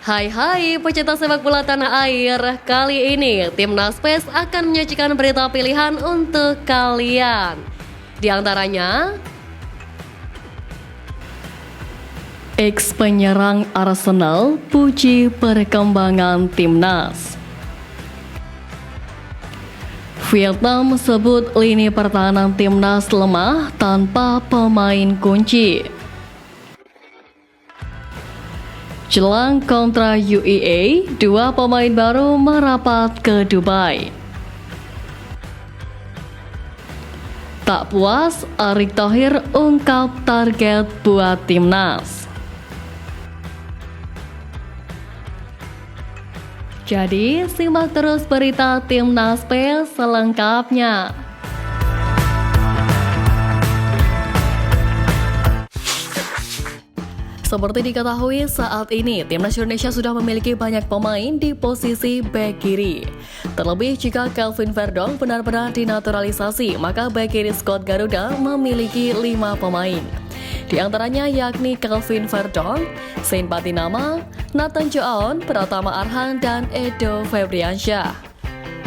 Hai pecinta sepak bola tanah air. Kali ini Timnas PES akan menyajikan berita pilihan untuk kalian. Di antaranya, ex penyerang Arsenal puji perkembangan Timnas. Vietnam sebut lini pertahanan Timnas lemah tanpa pemain kunci. Jelang kontra UEA, 2 pemain baru merapat ke Dubai. Tak puas, Erick Thohir ungkap target buat Timnas. Jadi, simak terus berita Timnas PES selengkapnya. Seperti diketahui saat ini, Timnas Indonesia sudah memiliki banyak pemain di posisi bek kiri. Terlebih jika Kelvin Verdong benar-benar dinaturalisasi, maka bek kiri skuad Garuda memiliki 5 pemain. Di antaranya yakni Kelvin Verdong, Saint Patinama, Nathan Joaon, Pratama Arhan, dan Edo Febriansyah.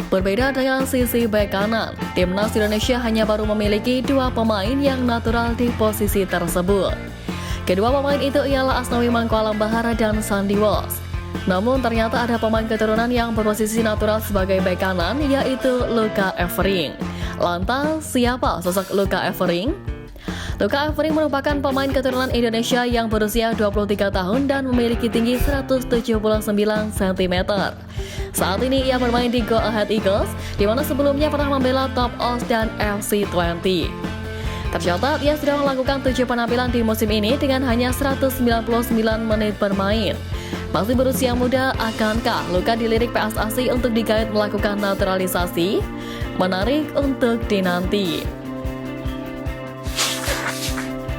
Berbeda dengan sisi bek kanan, Timnas Indonesia hanya baru memiliki 2 pemain yang natural di posisi tersebut. Kedua pemain itu ialah Asnawi Mangkualam Bahara dan Sandy Walsh. Namun ternyata ada pemain keturunan yang berposisi natural sebagai bek kanan, yaitu Luka Evering. Lantas, siapa sosok Luka Evering? Luka Evering merupakan pemain keturunan Indonesia yang berusia 23 tahun dan memiliki tinggi 179 cm. Saat ini ia bermain di Go Ahead Eagles, di mana sebelumnya pernah membela Top Os dan FC20. Tercatat, ia sudah melakukan 7 penampilan di musim ini dengan hanya 199 menit bermain. Masih berusia muda, akankah Luka dilirik PSSI untuk digait melakukan naturalisasi? Menarik untuk dinanti.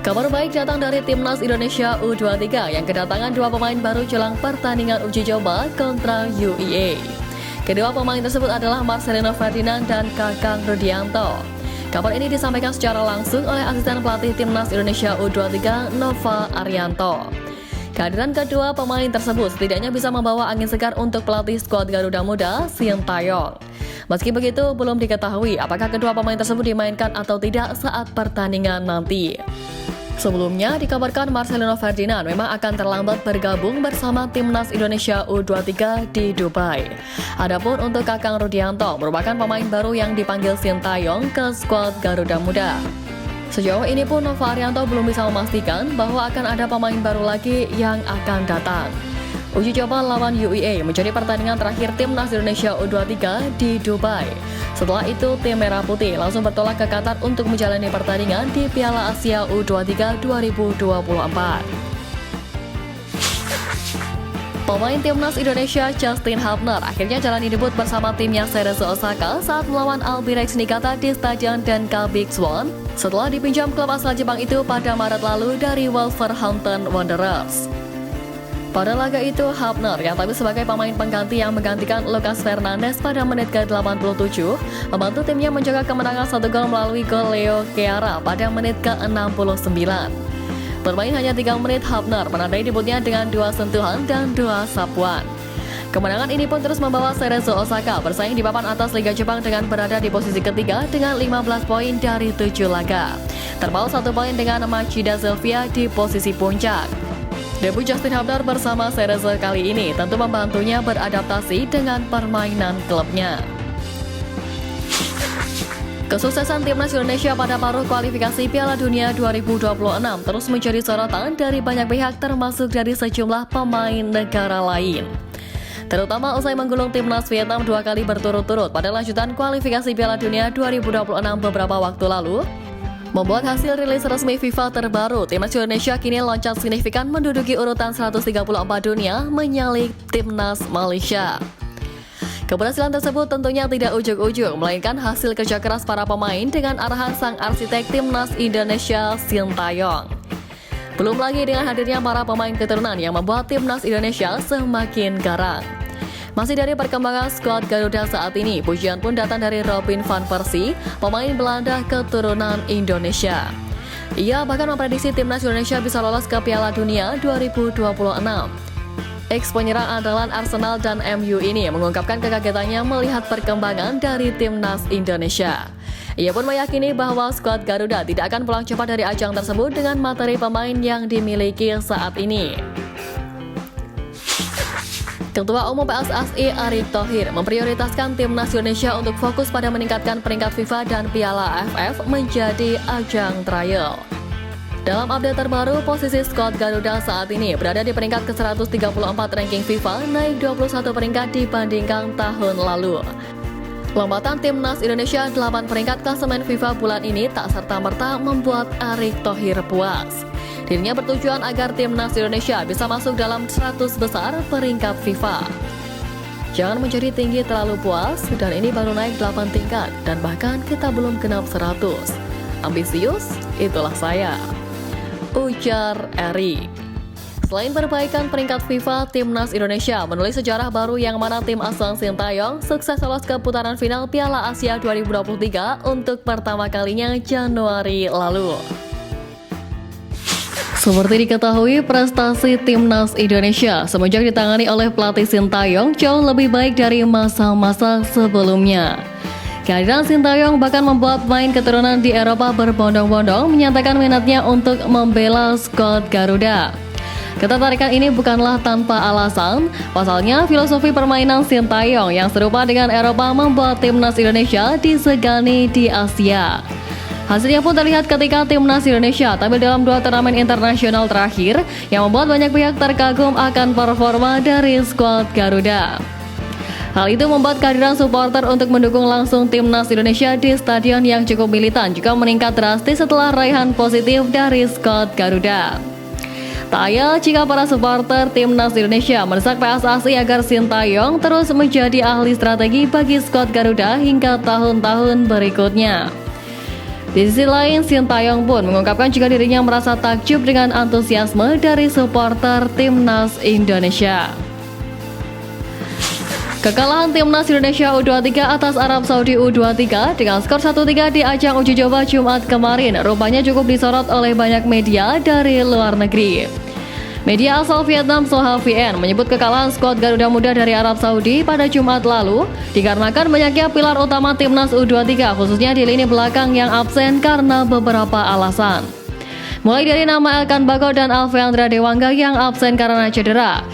Kabar baik datang dari Timnas Indonesia U23 yang kedatangan 2 pemain baru jelang pertandingan uji coba kontra UEA. Kedua pemain tersebut adalah Marcelino Ferdinand dan Kakang Rudianto. Kabar ini disampaikan secara langsung oleh asisten pelatih Timnas Indonesia U23 Nova Arianto. Kehadiran kedua pemain tersebut setidaknya bisa membawa angin segar untuk pelatih skuad Garuda Muda, Sintayong. Meski begitu, belum diketahui apakah kedua pemain tersebut dimainkan atau tidak saat pertandingan nanti. Sebelumnya dikabarkan Marcelino Ferdinand memang akan terlambat bergabung bersama Timnas Indonesia U23 di Dubai. Adapun untuk Kakang Rudianto merupakan pemain baru yang dipanggil Sintayong ke skuad Garuda Muda. Sejauh ini pun Nova Arianto belum bisa memastikan bahwa akan ada pemain baru lagi yang akan datang. Uji coba lawan UEA menjadi pertandingan terakhir Timnas Indonesia U23 di Dubai. Setelah itu, tim Merah Putih langsung bertolak ke Qatar untuk menjalani pertandingan di Piala Asia U23 2024. Pemain Timnas Indonesia Justin Hubner akhirnya jalani debut bersama timnya Cerezo Osaka saat melawan Albirex Niigata di Stadion Denka Big Swan setelah dipinjam klub asal Jepang itu pada Maret lalu dari Wolverhampton Wanderers. Pada laga itu, Hubner yang tampil sebagai pemain pengganti yang menggantikan Lucas Fernandes pada menit ke-87 membantu timnya menjaga kemenangan 1 gol melalui gol Leo Chiara pada menit ke-69. Bermain hanya 3 menit, Hubner menandai debutnya dengan 2 sentuhan dan 2 sapuan. Kemenangan ini pun terus membawa Cerezo Osaka bersaing di papan atas Liga Jepang dengan berada di posisi ketiga dengan 15 poin dari 7 laga. Terpaut 1 poin dengan Machida Sylvia di posisi puncak. Debut Justin Hubner bersama Cerezo kali ini tentu membantunya beradaptasi dengan permainan klubnya. Kesuksesan Timnas Indonesia pada paruh kualifikasi Piala Dunia 2026 terus menjadi sorotan dari banyak pihak termasuk dari sejumlah pemain negara lain. Terutama usai menggulung Timnas Vietnam 2 kali berturut-turut pada lanjutan kualifikasi Piala Dunia 2026 beberapa waktu lalu, membuat hasil rilis resmi FIFA terbaru, Timnas Indonesia kini loncat signifikan menduduki urutan 134 dunia menyalip Timnas Malaysia. Keberhasilan tersebut tentunya tidak ujuk-ujuk, melainkan hasil kerja keras para pemain dengan arahan sang arsitek Timnas Indonesia, Sintayong. Belum lagi dengan hadirnya para pemain keturunan yang membuat Timnas Indonesia semakin garang. Masih dari perkembangan skuad Garuda saat ini, pujian pun datang dari Robin van Persie, pemain Belanda keturunan Indonesia. Ia bahkan memprediksi Timnas Indonesia bisa lolos ke Piala Dunia 2026. Ex penyerang andalan Arsenal dan MU ini mengungkapkan kekagetannya melihat perkembangan dari timnas Indonesia. Ia pun meyakini bahwa skuad Garuda tidak akan pulang cepat dari ajang tersebut dengan materi pemain yang dimiliki saat ini. Ketua Umum PSSI Erick Thohir memprioritaskan timnas Indonesia untuk fokus pada meningkatkan peringkat FIFA dan Piala AFF menjadi ajang trial. Dalam update terbaru, posisi skuad Garuda saat ini berada di peringkat ke-134 ranking FIFA, naik 21 peringkat dibandingkan tahun lalu. Lompatan timnas Indonesia 8 peringkat klasemen FIFA bulan ini tak serta-merta membuat Erick Thohir puas. Dirinya bertujuan agar timnas Indonesia bisa masuk dalam 100 besar peringkat FIFA. Jangan menjadi tinggi terlalu puas, dan ini baru naik 8 tingkat, dan bahkan kita belum genap 100. Ambisius, itulah saya, ujar Erick. Selain perbaikan peringkat FIFA, timnas Indonesia menulis sejarah baru yang mana tim asal Sintayong sukses lolos ke putaran final Piala Asia 2023 untuk pertama kalinya Januari lalu. Seperti diketahui, prestasi timnas Indonesia semenjak ditangani oleh pelatih Sintayong jauh lebih baik dari masa-masa sebelumnya. Kehadiran Sintayong bahkan membuat pemain keturunan di Eropa berbondong-bondong menyatakan minatnya untuk membela skuad Garuda. Ketertarikan ini bukanlah tanpa alasan. Pasalnya, filosofi permainan Sintayong yang serupa dengan Eropa membuat timnas Indonesia disegani di Asia. Hasilnya pun terlihat ketika timnas Indonesia tampil dalam 2 turnamen internasional terakhir yang membuat banyak pihak terkagum akan performa dari skuad Garuda. Hal itu membuat kehadiran supporter untuk mendukung langsung timnas Indonesia di stadion yang cukup militan juga meningkat drastis setelah raihan positif dari skuad Garuda. Tak ayal jika para supporter timnas Indonesia mendesak PSSI agar Sintayong terus menjadi ahli strategi bagi skuad Garuda hingga tahun-tahun berikutnya. Di sisi lain, Sintayong pun mengungkapkan jika dirinya merasa takjub dengan antusiasme dari supporter timnas Indonesia. Kekalahan timnas Indonesia U23 atas Arab Saudi U23 dengan skor 1-3 di ajang uji coba Jumat kemarin rupanya cukup disorot oleh banyak media dari luar negeri. Media asal Vietnam Soha VN menyebut kekalahan skuad Garuda Muda dari Arab Saudi pada Jumat lalu dikarenakan banyaknya pilar utama timnas U23 khususnya di lini belakang yang absen karena beberapa alasan. Mulai dari nama Elkan Bagot dan Alfeandra Dewangga yang absen karena cedera,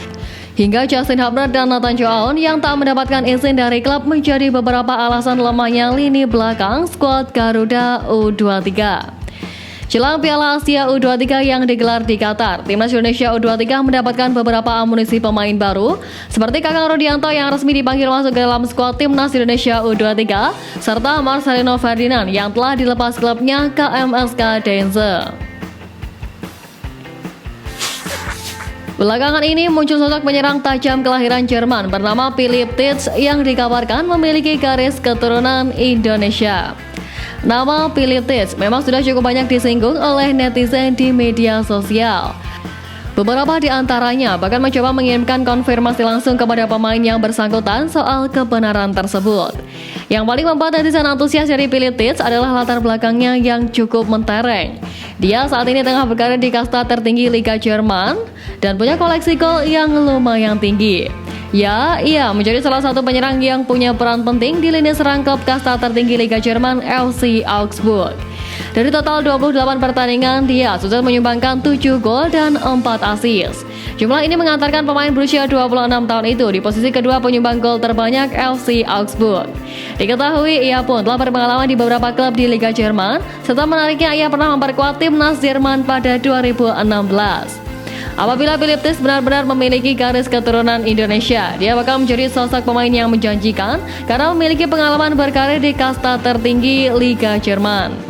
hingga Justin Hubner dan Nathan Choaon yang tak mendapatkan izin dari klub menjadi beberapa alasan lemahnya lini belakang skuad Garuda U23. Jelang Piala Asia U23 yang digelar di Qatar, timnas Indonesia U23 mendapatkan beberapa amunisi pemain baru, seperti Kakang Rudianto yang resmi dipanggil masuk ke dalam skuad timnas Indonesia U23, serta Marcelino Ferdinand yang telah dilepas klubnya ke MSK Denze. Belakangan ini muncul sosok penyerang tajam kelahiran Jerman bernama Philipp Tits yang dikabarkan memiliki garis keturunan Indonesia. Nama Philipp Tits memang sudah cukup banyak disinggung oleh netizen di media sosial. Beberapa di antaranya bahkan mencoba mengirimkan konfirmasi langsung kepada pemain yang bersangkutan soal kebenaran tersebut. Yang paling membuat netizen antusias dari Philipp Tits adalah latar belakangnya yang cukup mentereng. Dia saat ini tengah berkarir di kasta tertinggi Liga Jerman dan punya koleksi gol yang lumayan tinggi. Ya, ia menjadi salah satu penyerang yang punya peran penting di lini serang klub kasta tertinggi Liga Jerman FC Augsburg. Dari total 28 pertandingan, dia sukses menyumbangkan 7 gol dan 4 assist. Jumlah ini mengantarkan pemain berusia 26 tahun itu di posisi kedua penyumbang gol terbanyak FC Augsburg. Diketahui ia pun telah berpengalaman di beberapa klub di Liga Jerman, serta menariknya ia pernah memperkuat timnas Jerman pada 2016. Apabila Philipp Tits benar-benar memiliki garis keturunan Indonesia, dia bakal menjadi sosok pemain yang menjanjikan karena memiliki pengalaman berkarir di kasta tertinggi Liga Jerman.